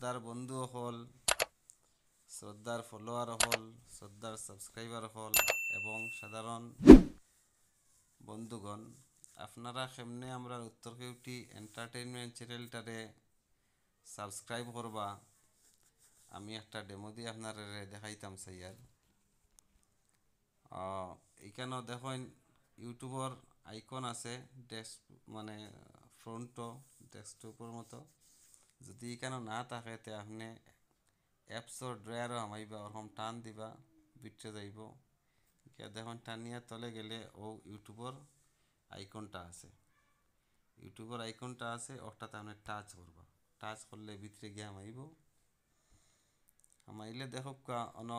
শ্রদ্ধার বন্ধু হল, শ্রদ্ধার ফলোয়ার হল, শ্রদ্ধার সাবস্ক্রাইবার হল এবং সাধারণ বন্ধুগণ, আপনারা কেমনে আমরা উত্তর কেউটি এন্টারটেইনমেন্ট চ্যানেলটারে সাবস্ক্রাইব করবা, আমি একটা ডেমো দিয়ে আপনারা দেখাইতাম চাই। এইখানেও দেখেন ইউটিউবর আইকন আছে, ডেস্ক মানে ফ্রন্টও ডেস্কটপের মতো। যদি এখানে না থাকে তে আপনি অ্যাপসর ড্রয়ারও আমাইবা, ওরকম টান দিবা, বিটরে যাইব। দেখুন টানিয়া তলে গেলে ও ইউটিউবর আইকনটা আছে, ইউটিউবর আইকনটা আছে, ওটাতে আপনি টাচ করবা। টাচ করলে ভিতরে গিয়ে আমাইব। আমাইলে দেখো অন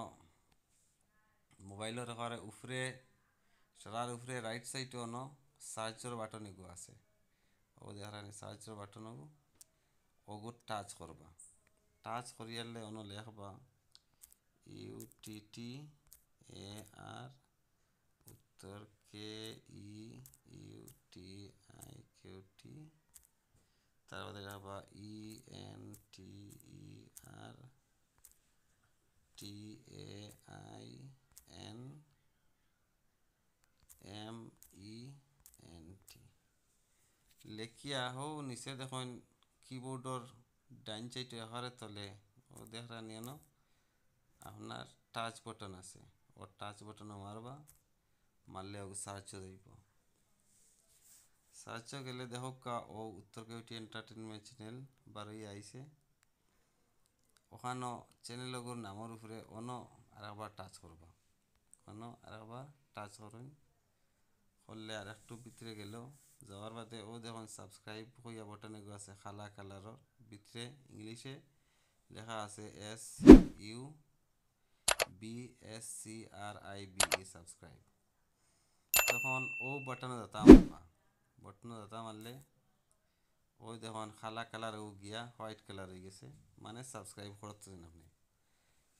মোবাইলের একেবারে উপরে, সারার উপরে রাইট সাইডে অন সার্চের বাটন এগো আছে। ও দেখার সার্চের বাটন ওগো টাচ করবা। টাচ করিয়ালে অন লেখবা UTTAR উত্তর KEUTIQT, তারপরে লেখবা ENTERTAINMENT লেখিয়া হো নিচে দেখুন কিবোর্ডর ডাইন সাইডে এখানে তলে ও দেখা নিয়ে আপনার টাচ বাটন আছে, ও টাচ বাটন মারবা। মারলে ও সার্চ যাইব। সার্চ গেলে দেখো ও উত্তর কেউটি এন্টারটেনমেন্ট চ্যানেল বারোই আইছে। ওখানে চ্যানেলগুলোর নামের উপরে অন্য আরেকবার টাচ করবা। অন্য আরেকবার টাচ করুন, করলে আর একটু ভিতরে গেল, যাওয়ার বাদে ও দেখুন সাবস্ক্রাইব হইয়া বাটন এগো আছে খালা কালারর, ভিতরে ইংলিশে লেখা আছে SUBSCRIBE সাবস্ক্রাইব। তখন ও বাটনে দাতা মারবা, বাটনে দাতা মারলে ওই দেখুন খালা কালার ও গিয়া হোয়াইট কালার হয়ে গেছে, মানে সাবস্ক্রাইব করতেছেন আপনি।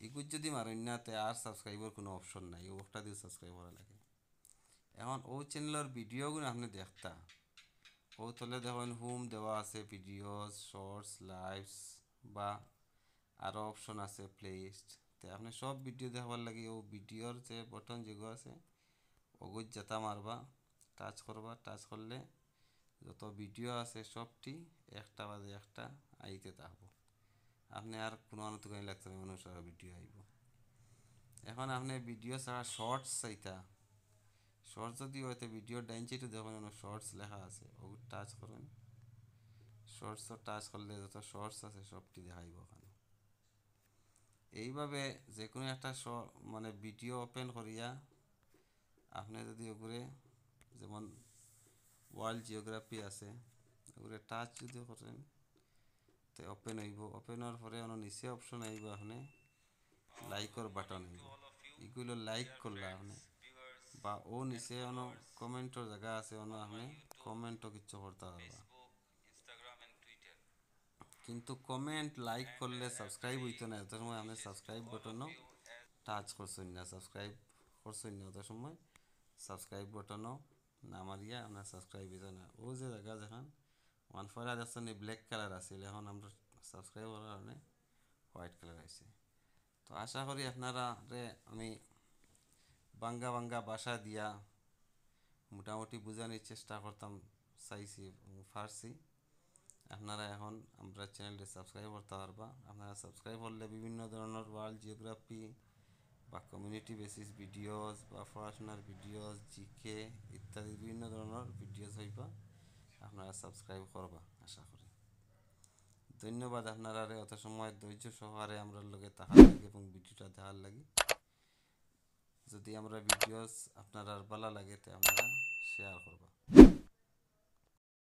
এগুলো যদি মারেন না তে আর সাবস্ক্রাইবের কোনো অপশন নাই, ও একটা দিয়ে সাবস্ক্রাইব করা লাগে। এখন ও চ্যানেলের ভিডিওগুলো আপনি দেখতা, ও তলে দেখুন হোম দেওয়া আছে, ভিডিওস, শর্টস, লাইভস বা আরও অপশন আছে প্লেলিস্ট। তো আপনি সব ভিডিও দেখবার লাগে ও ভিডিওর যে বটন যেগুলো আছে ওগুলো যেটা মারবা, টাচ করবা। টাচ করলে যত ভিডিও আছে সবটি একটা বাদে একটা আইতে থাকবো। আপনি আর কোনো অনুতকানি লাগতে হবে, অনুসার ভিডিও আইব। এখন আপনি ভিডিও ছাড়া শর্টস চাইতা, শর্টস যদি হয়তো ভিডিও ডাইন সাইডে দেখুন শর্টস লেখা আছে, ওগুলো টাচ করুন। শর্টস টাচ করলে যত শর্টস আছে সবটি দেখাইব ওখানে। এইভাবে যে কোনো একটা মানে ভিডিও ওপেন করিয়া আপনি যদি ওগুলো, যেমন ওয়ার্ল্ড জিওগ্রাফি আছে, ওগুলো টাচ যদি করেন তো ওপেন হইব। ওপেন হওয়ার পরে নিচে অপশন আইব, আপনি লাইকর বাটন আইব। এগুলো লাইক করলে আপনি বা ও নিচে কমেন্টর জায়গা আছে, আপনি কমেন্টও কিছু করতে পারবা। কিন্তু কমেন্ট লাইক করলে সাবস্ক্রাইব হইতো না, এত সময় আপনি সাবস্ক্রাইব বাটনও টাচ করছেন না, সাবস্ক্রাইব করছেন না, অত সময় সাবস্ক্রাইব বাটনও না মারিয়া আপনার সাবস্ক্রাইব হইতো না। ও যে জায়গা যেখান ওয়ান ফোর দেখছেন ব্ল্যাক কালার আছিল, এখন আমরা সাবস্ক্রাইব করার কারণে হোয়াইট কালার আছে। তো আশা করি আপনারা আমি বাঙ্গা বাঙ্গা ভাষা দিয়া মোটামুটি বোঝানোর চেষ্টা করতাম চাইছি ফার্সি। আপনারা এখন আমরা চ্যানেলটি সাবস্ক্রাইব করতে পারবা। আপনারা সাবস্ক্রাইব করলে বিভিন্ন ধরনের ওয়ার্ল্ড জিওগ্রাফি বা কমিউনিটি বেসিস ভিডিওস বা পড়াশোনার ভিডিওস, জিকে ইত্যাদি বিভিন্ন ধরনের ভিডিওস হইবা, আপনারা সাবস্ক্রাইব করবা আশা করি। ধন্যবাদ আপনারা অত সময় ধৈর্য সহকারে আমরা লগে থাকার লাগে এবং ভিডিওটা দেখার লাগে। যদি আমরা ভিডিওস আপনারা ভালো লাগে তো আপনারা শেয়ার করবা।